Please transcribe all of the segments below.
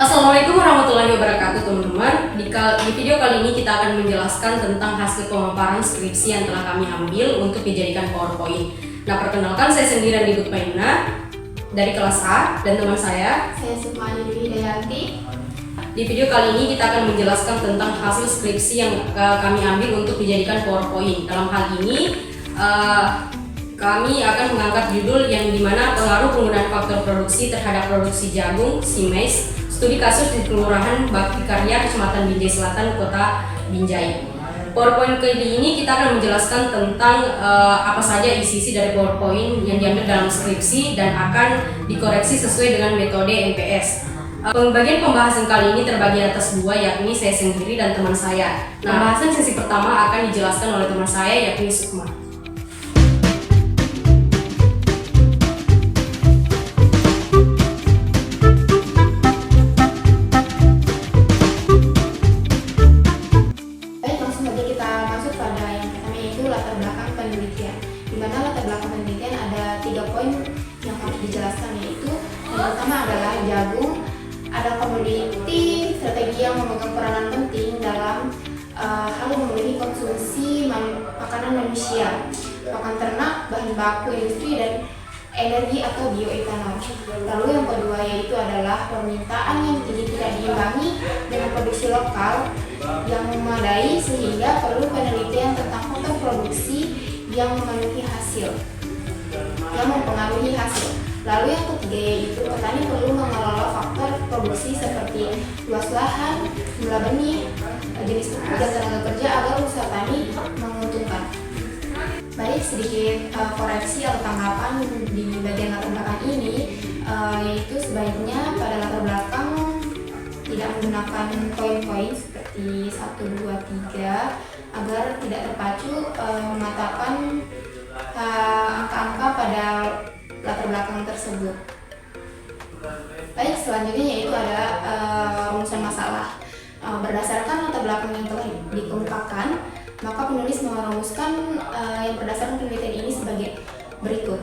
Assalamualaikum warahmatullahi wabarakatuh teman-teman. Di video kali ini kita akan menjelaskan tentang hasil pemaparan skripsi yang telah kami ambil untuk dijadikan PowerPoint. Nah, perkenalkan, saya sendirian di Maimuna dari kelas A dan teman saya Sukmani Widayanti. Di video kali ini kita akan menjelaskan tentang hasil skripsi yang kami ambil untuk dijadikan PowerPoint. Dalam hal ini kami akan mengangkat judul yang dimana pengaruh penggunaan faktor produksi terhadap produksi jagung (SIMES), studi kasus di Kelurahan Bakti Karya, Kecamatan Binjai Selatan, Kota Binjai. PowerPoint kali ini kita akan menjelaskan tentang apa saja isi dari PowerPoint yang diambil dalam skripsi dan akan dikoreksi sesuai dengan metode MPS. Pembagian pembahasan kali ini terbagi atas dua, yakni saya sendiri dan teman saya. Nah, pembahasan sesi pertama akan dijelaskan oleh teman saya, yakni Sukma. Baik, langsung saja kita masuk pada yang pertama, yaitu latar belakang penelitian. Di mana latar belakang penelitian ada 3 poin yang harus dijelaskan, yaitu yang pertama adalah jagung, ada komoditi strategi yang memegang peranan penting dalam hal memenuhi konsumsi makanan manusia, pakan ternak, bahan baku industri, dan energi atau bioetanol. Lalu yang kedua yaitu adalah permintaan yang tinggi tidak diimbangi dengan produksi lokal yang memadai sehingga perlu penelitian tentang faktor produksi yang memenuhi hasil, yang mempengaruhi hasil. Lalu yang ketiga yaitu petani perlu mengelola faktor produksi seperti luas lahan, jumlah benih, jenis pupuk dan tenaga kerja agar usaha tani menguntungkan. Baik, sedikit koreksi atau tanggapan di bagian latar belakang ini, yaitu sebaiknya pada latar belakang tidak menggunakan poin-poin seperti 1, 2, 3 agar tidak terpacu mengatakan angka-angka pada latar belakang tersebut. Baik, selanjutnya yaitu ada rumusan masalah. Berdasarkan latar belakang yang telah dikemukakan, maka penulis merumuskan yang berdasarkan penelitian ini sebagai berikut.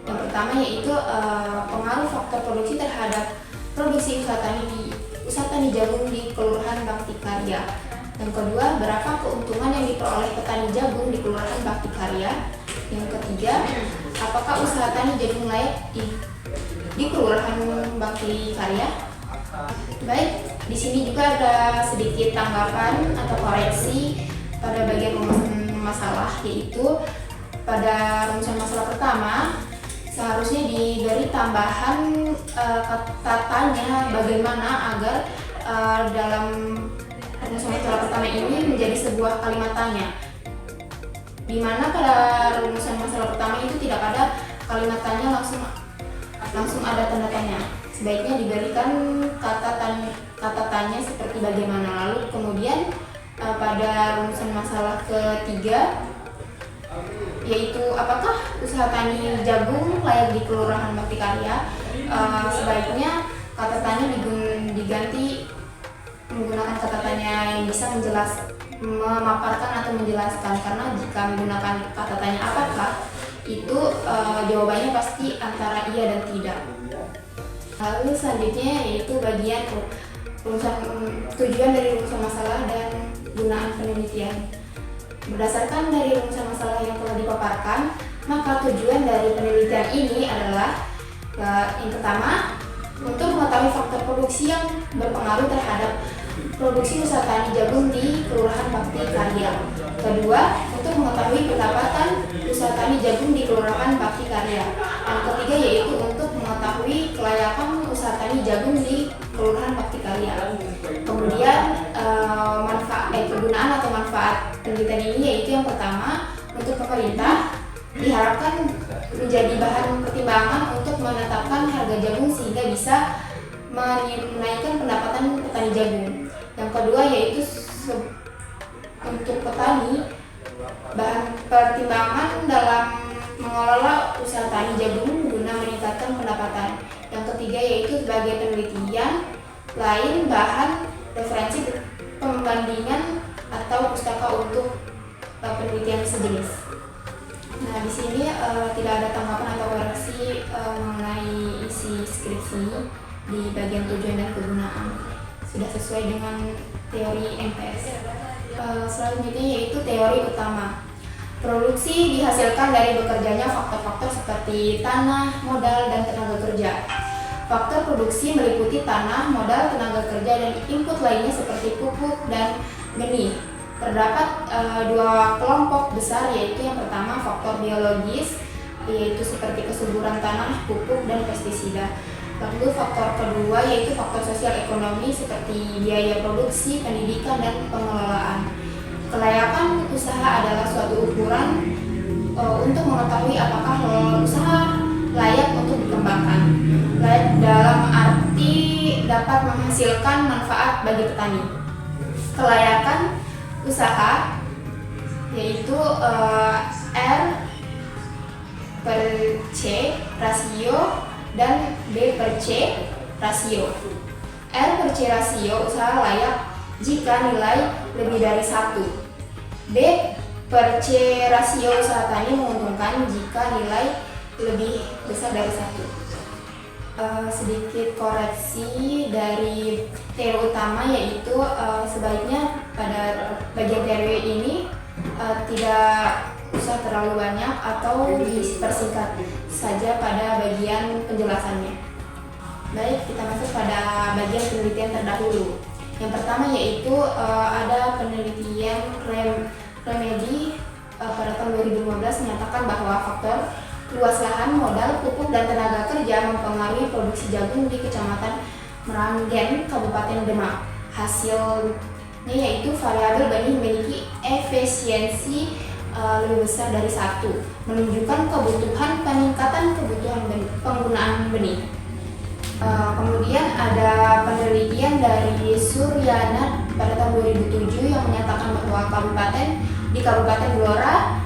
Yang pertama yaitu pengaruh faktor produksi terhadap produksi usaha tani jagung di Kelurahan Bakti Karya. Yang kedua, berapa keuntungan yang diperoleh petani jagung di Kelurahan Bakti Karya. Yang ketiga, apakah usaha tani jagung layak di Kelurahan Bakti Karya? Baik, di sini juga ada sedikit tanggapan atau koreksi pada bagian rumusan masalah, yaitu pada rumusan masalah pertama seharusnya diberi tambahan katanya bagaimana agar dalam rumusan masalah pertama ini menjadi sebuah kalimat tanya, di mana pada rumusan masalah pertama itu tidak ada kalimat tanya langsung ada tanda tanya. Sebaiknya diberikan kata tanya seperti bagaimana. Lalu kemudian pada rumusan masalah ketiga yaitu apakah usaha tani jagung layak di Kelurahan Bakti Karya, sebaiknya kata tanya diganti menggunakan kata tanya yang bisa memaparkan atau menjelaskan, karena jika menggunakan kata tanya apakah itu jawabannya pasti antara iya dan tidak. Lalu selanjutnya yaitu bagian tujuan dari rumusan masalah dan gunaan penelitian. Berdasarkan dari rumusan masalah yang telah dipaparkan, maka tujuan dari penelitian ini adalah yang pertama, untuk mengetahui faktor produksi yang berpengaruh terhadap produksi usaha tani jagung di Kelurahan Bakti Karya. Kedua, untuk mengetahui pendapatan usaha tani jagung di Kelurahan Bakti Karya. Yang ketiga yaitu untuk mengetahui kelayakan usaha tani jagung di Kelurahan Bakti Karya. Kemudian kegunaan atau manfaat penelitian ini yaitu yang pertama, untuk pemerintah diharapkan menjadi bahan pertimbangan untuk menetapkan harga jagung sehingga bisa menaikkan pendapatan petani jagung. Yang kedua yaitu untuk petani, bahan pertimbangan dalam mengelola usaha tani jagung guna meningkatkan pendapatan. Yang ketiga yaitu sebagai penelitian lain bahan referensi pembandingan atau pustaka untuk penelitian sejenis. Nah, di sini tidak ada tanggapan atau koreksi mengenai isi skripsi di bagian tujuan dan kegunaan. sudah sesuai dengan teori MPS. Selanjutnya yaitu teori utama. Produksi dihasilkan dari bekerjanya faktor-faktor seperti tanah, modal, dan tenaga kerja. Faktor produksi meliputi tanah, modal, tenaga kerja, dan input lainnya seperti pupuk dan benih. Terdapat dua kelompok besar, yaitu yang pertama faktor biologis, yaitu seperti kesuburan tanah, pupuk, dan pestisida. Lalu faktor kedua yaitu faktor sosial ekonomi seperti biaya produksi, pendidikan, dan pengelolaan. Kelayakan usaha adalah suatu ukuran untuk mengetahui apakah usaha layak untuk dikembangkan. Layak dalam arti dapat menghasilkan manfaat bagi petani. Kelayakan usaha yaitu R per C rasio dan B per C rasio. R per C rasio usaha layak jika nilai lebih dari 1. B per C rasio usaha tani menguntungkan jika nilai lebih besar dari 1. Sedikit koreksi dari teori utama, yaitu sebaiknya pada bagian teori ini tidak usah terlalu banyak atau dipersingkat saja pada bagian penjelasannya. Baik, kita masuk pada bagian penelitian terdahulu. Yang pertama yaitu ada penelitian Remedi pada tahun 2015 menyatakan bahwa faktor luas lahan, modal, pupuk, dan tenaga kerja mempengaruhi produksi jagung di Kecamatan Meranggen, Kabupaten Demak. Hasilnya yaitu variabel benih memiliki efisiensi lebih besar dari 1, menunjukkan peningkatan kebutuhan penggunaan benih. Kemudian ada penelitian dari Suryana pada tahun 2007 yang menyatakan bahwa di Kabupaten Blora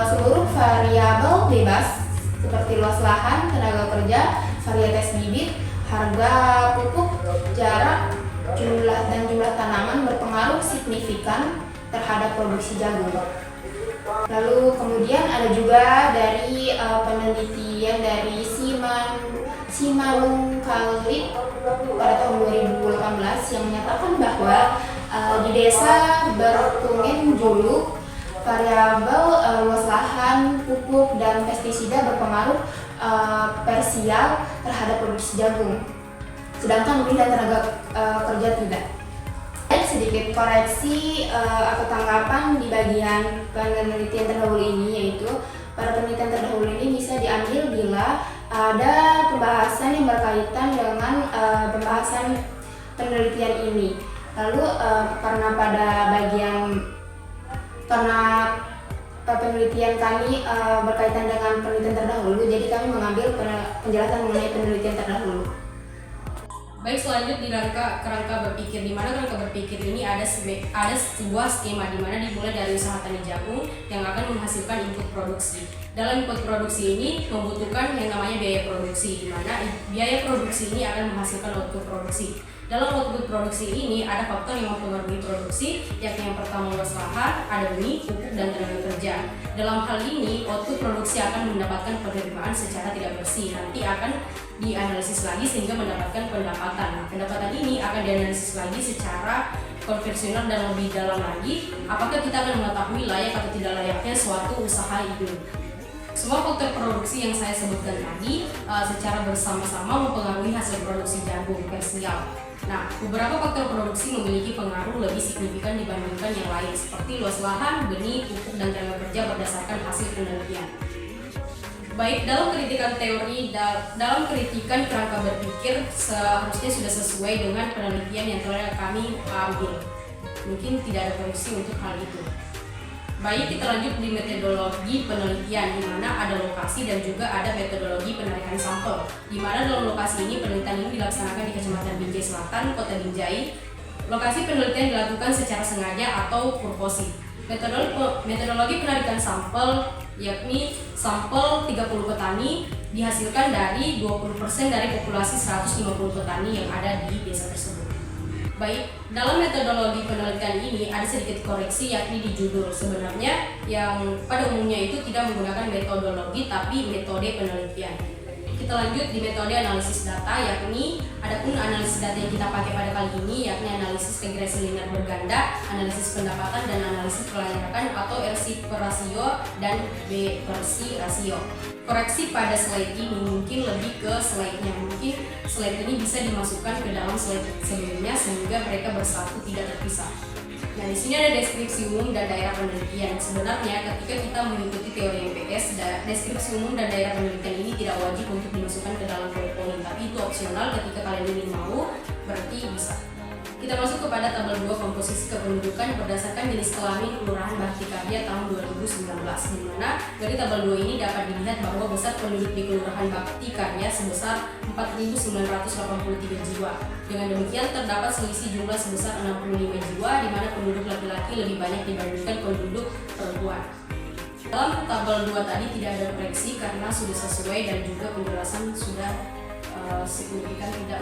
seluruh variabel bebas seperti luas lahan, tenaga kerja, varietas bibit, harga pupuk, jarak, jumlah tanaman berpengaruh signifikan terhadap produksi jagung. Lalu kemudian ada juga dari penelitian dari Simanungkalit pada tahun 2018 yang menyatakan bahwa di desa Bertungen Julu variabel luas lahan, pupuk, dan pestisida berpengaruh parsial terhadap produksi jagung, sedangkan benih dan tenaga kerja tidak. Sedikit koreksi atau tanggapan di bagian penelitian terdahulu ini, yaitu pada penelitian terdahulu ini bisa diambil bila ada pembahasan yang berkaitan dengan pembahasan penelitian ini. Lalu karena penelitian kami berkaitan dengan penelitian terdahulu, jadi kami mengambil penjelasan mengenai penelitian terdahulu. Baik, selanjut di kerangka berpikir, di mana kerangka berpikir ini ada sebuah skema di mana dimulai dari usaha tani jagung yang akan menghasilkan input produksi. Dalam input produksi ini membutuhkan yang namanya biaya produksi, di mana biaya produksi ini akan menghasilkan output produksi. Dalam output produksi ini ada faktor yang mempengaruhi produksi, yakni yang pertama luas lahan, ada benih, pupuk, dan tenaga kerja. Dalam hal ini, output produksi akan mendapatkan penerimaan secara tidak bersih. Nanti akan dianalisis lagi sehingga mendapatkan pendapatan. Nah, pendapatan ini akan dianalisis lagi secara konvensional dan lebih dalam lagi, apakah kita akan mengetahui layak atau tidak layaknya suatu usaha itu. Semua faktor produksi yang saya sebutkan tadi secara bersama-sama mempengaruhi hasil produksi jagung parsial. Nah, beberapa faktor produksi memiliki pengaruh lebih signifikan dibandingkan yang lain, seperti luas lahan, benih, pupuk, dan tenaga kerja berdasarkan hasil penelitian. Baik, dalam kritikan teori, dalam kritikan kerangka berpikir seharusnya sudah sesuai dengan penelitian yang telah kami ambil. Mungkin tidak ada koreksi untuk hal itu. Baik, kita lanjut di metodologi penelitian, di mana ada lokasi dan juga ada metodologi penarikan sampel. Di mana dalam lokasi ini penelitian ini dilaksanakan di Kecamatan Binjai Selatan, Kota Binjai. Lokasi penelitian dilakukan secara sengaja atau purposi. Metodologi penarikan sampel yakni sampel 30 petani dihasilkan dari 20% dari populasi 150 petani yang ada di desa tersebut. Baik, dalam metodologi penelitian ini ada sedikit koreksi yakni di judul. Sebenarnya yang pada umumnya itu tidak menggunakan metodologi tapi metode penelitian. Kita lanjut di metode analisis data, yakni adapun analisis data yang kita pakai pada kali ini yakni analisis regresi linear berganda, analisis pendapatan, dan analisis kelayakan atau RC per rasio dan B per C rasio. Koreksi pada slide ini mungkin lebih ke slide-nya, mungkin slide ini bisa dimasukkan ke dalam slide sebelumnya sehingga mereka bersatu tidak terpisah. Nah, di sini ada deskripsi umum dan daerah penelitian. Sebenarnya ketika kita mengikuti teori MPS, deskripsi umum dan daerah penelitian ini tidak wajib untuk dimasukkan ke dalam PowerPoint, tapi itu opsional ketika kalian ingin mau, berarti bisa. Kita masuk kepada tabel 2 komposisi kependudukan berdasarkan jenis kelamin Kelurahan Bakti Karya tahun 2019, di mana dari tabel 2 ini dapat dilihat bahwa besar penduduk di Kelurahan Bakti Karya sebesar 4.983 jiwa. Dengan demikian terdapat selisih jumlah sebesar 65 jiwa, di mana penduduk laki-laki lebih banyak dibandingkan penduduk perempuan. Dalam tabel 2 tadi tidak ada koreksi karena sudah sesuai dan juga penjelasan sudah signifikan, tidak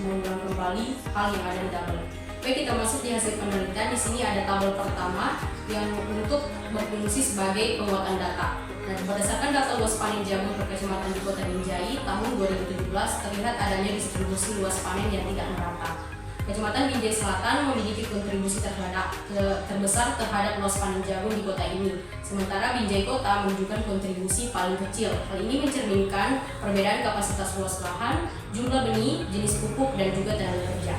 mengulang kembali hal yang ada di tabel. Baik, kita masuk di hasil penelitian. Di sini ada tabel pertama yang untuk berfungsi sebagai penguatan data. Nah, berdasarkan data luas panen jagung per kecamatan di Kota Binjai tahun 2017 terlihat adanya distribusi luas panen yang tidak merata. Kecamatan Binjai Selatan memiliki kontribusi terbesar terhadap luas panen jagung di kota ini. Sementara Binjai Kota menunjukkan kontribusi paling kecil. Hal ini mencerminkan perbedaan kapasitas luas lahan, jumlah benih, jenis pupuk, dan juga tenaga kerja.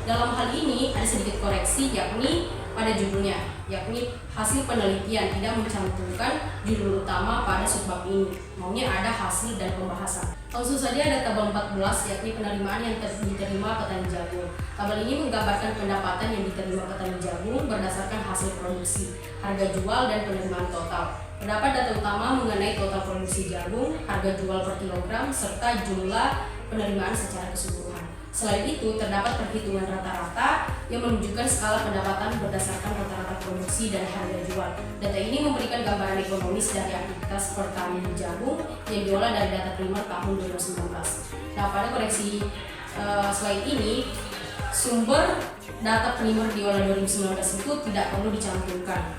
Dalam hal ini ada sedikit koreksi, yakni pada judulnya, yakni hasil penelitian tidak mencantumkan judul utama pada subbab ini. Maunya ada hasil dan pembahasan. Langsung saja ada tabel 14, yakni penerimaan yang diterima petani jagung. Tabel ini menggambarkan pendapatan yang diterima petani jagung berdasarkan hasil produksi, harga jual, dan penerimaan total. Terdapat data utama mengenai total produksi jagung, harga jual per kilogram, serta jumlah penerimaan secara keseluruhan. Selain itu, terdapat perhitungan rata-rata yang menunjukkan skala pendapatan berdasarkan rata-rata produksi dan harga jual. Data ini memberikan gambaran ekonomis dari aktivitas pertanian jagung yang diolah dari data primer tahun 2019. Nah, pada koreksi slide ini, sumber data primer diolah 2019 itu tidak perlu dicantumkan.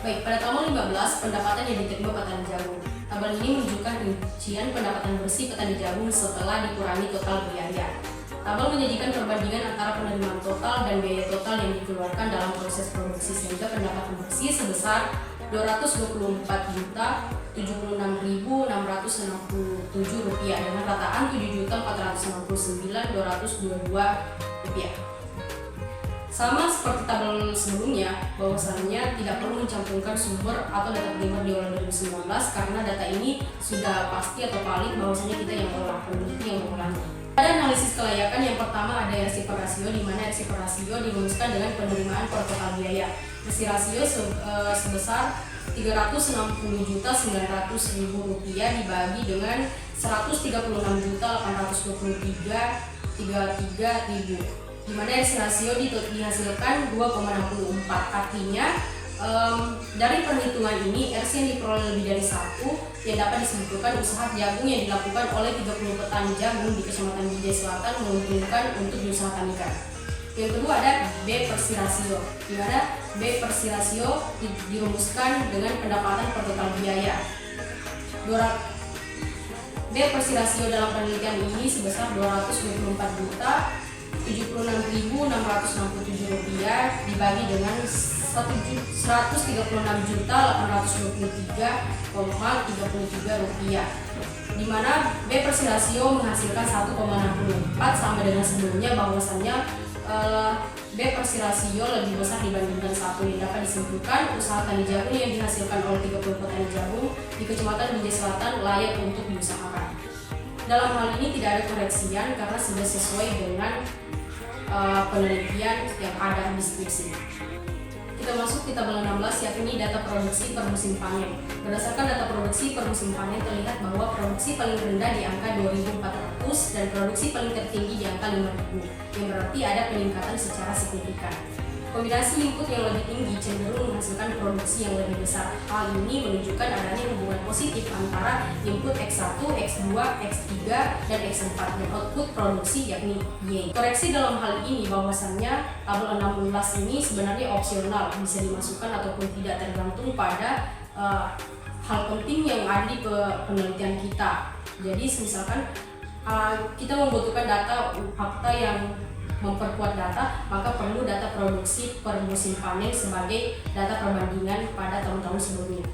Baik, pada tabel 15, pendapatan yang diterima petani jagung. Tabel ini menunjukkan rincian pendapatan bersih petani jagung setelah dikurangi total biaya. Tabel menjadikan perbandingan antara penerimaan total dan biaya total yang dikeluarkan dalam proses produksi, sehingga pendapatan bersih sebesar Rp224.076.667 dengan rataan Rp7.469.222. Sama seperti tabel sebelumnya, bahwasannya tidak perlu mencantumkan sumber atau data primer diolah 2019 karena data ini sudah pasti atau valid bahwasanya kita yang mengolah, peneliti yang mengolahnya. Pada analisis kelayakan yang pertama ada RC per rasio, di mana RC per rasio dirumuskan dengan penerimaan per total biaya. RC rasio sebesar Rp360.900.000 dibagi dengan 136.823.33.000, di mana RC rasio dihasilkan 2,64. Artinya dari perhitungan ini RC yang diperoleh lebih dari 1 yang dapat disebutkan usaha jagung yang dilakukan oleh 30 petani jagung di Kecamatan Binjai Selatan menguntungkan untuk diusahakan. Yang kedua ada B per C rasio, di mana B per C rasio dirumuskan dengan pendapatan per total biaya. B per C rasio dalam penelitian ini sebesar Rp224.076.667 dibagi dengan 136.823,33 di mana B per C rasio menghasilkan 1,64 sama dengan sebelumnya, bahwasannya B per C rasio lebih besar dibandingkan 1. Yang dapat disimpulkan usaha tani jagung yang dihasilkan oleh 30 petani jagung di Kecamatan Binjai Selatan layak untuk diusahakan. Dalam hal ini tidak ada koreksian karena sudah sesuai dengan penelitian yang ada di deskripsi. Kita masuk di tabel 16, yakni data produksi per musim panen. Berdasarkan data produksi per musim panen terlihat bahwa produksi paling rendah di angka 2.400 dan produksi paling tertinggi di angka 5.000, yang berarti ada peningkatan secara signifikan. Kombinasi input yang lebih tinggi cenderung menghasilkan produksi yang lebih besar. Hal ini menunjukkan adanya hubungan positif antara input X1, X2, X3, dan X4 dan output produksi yakni Y. Koreksi dalam hal ini bahwasannya tabel 16 ini sebenarnya opsional, bisa dimasukkan ataupun tidak tergantung pada hal penting yang ada di penelitian kita. Jadi misalkan kita membutuhkan data fakta yang memperkuat data, maka perlu data produksi per musim panen sebagai data perbandingan pada tahun-tahun sebelumnya.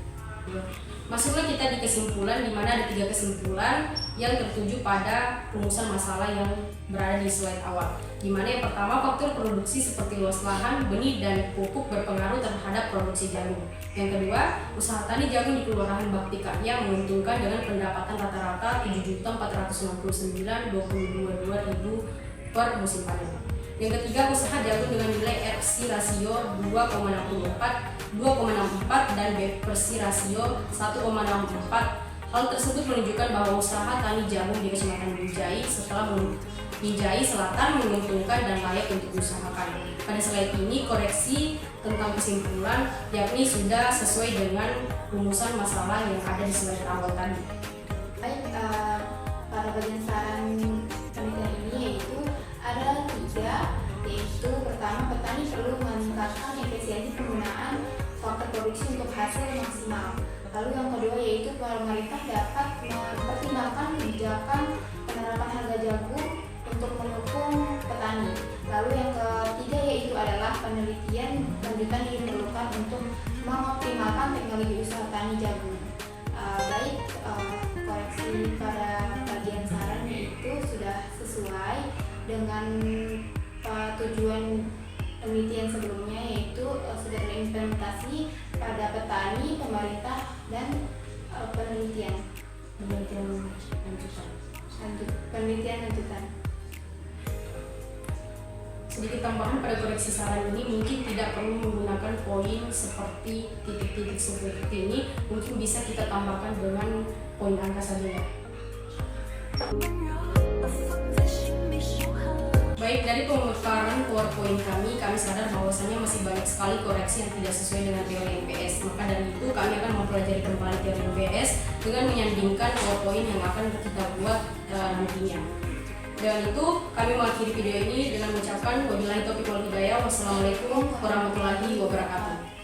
Masuklah kita di kesimpulan, di mana ada 3 kesimpulan yang tertuju pada rumusan masalah yang berada di slide awal. Di mana yang pertama, faktor produksi seperti luas lahan, benih, dan pupuk berpengaruh terhadap produksi jagung. Yang kedua, usaha tani jagung di Kelurahan Bakti Karya menguntungkan dengan pendapatan rata-rata 7.469.22.000 per musim panen. Yang ketiga, usaha jagung dengan nilai RC rasio 2,64 dan BPRC rasio 1,64. Hal tersebut menunjukkan bahwa usaha tani jagung di Kecamatan Binjai Selatan menguntungkan dan layak untuk diusahakan. Pada slide ini koreksi tentang kesimpulan, yakni sudah sesuai dengan rumusan masalah yang ada di slide awal tadi. Baik, pada bagian saran penelitian ini yaitu ada 3, yaitu pertama, petani perlu meningkatkan efisiensi penggunaan faktor produksi untuk hasil maksimal. Lalu yang kedua yaitu pemerintah dapat mempertimbangkan kebijakan penerapan harga jagung untuk mendukung petani. Lalu yang ketiga yaitu adalah penelitian lanjutan yang diperlukan untuk mengoptimalkan teknologi usaha tani jagung. Koreksi pada bagian saran yaitu sudah sesuai dengan tujuan penelitian sebelumnya, yaitu sudah terimplementasi pada petani, pemerintah, dan penelitian lanjutan. Sedikit tambahan pada koreksi saran ini, mungkin tidak perlu menggunakan poin seperti titik-titik seperti ini, mungkin bisa kita tambahkan dengan poin angka saja ya. Baik, dari pemaparan PowerPoint kami sadar bahwasanya masih banyak sekali koreksi yang tidak sesuai dengan teori NPS. Maka dari itu kami akan mempelajari kembali teori NPS dengan menyandingkan PowerPoint yang akan kita buat nantinya. Dengan itu kami mengakhiri video ini dengan mengucapkan wabillahi taufiq wal hidayah. Wassalamualaikum warahmatullahi wabarakatuh.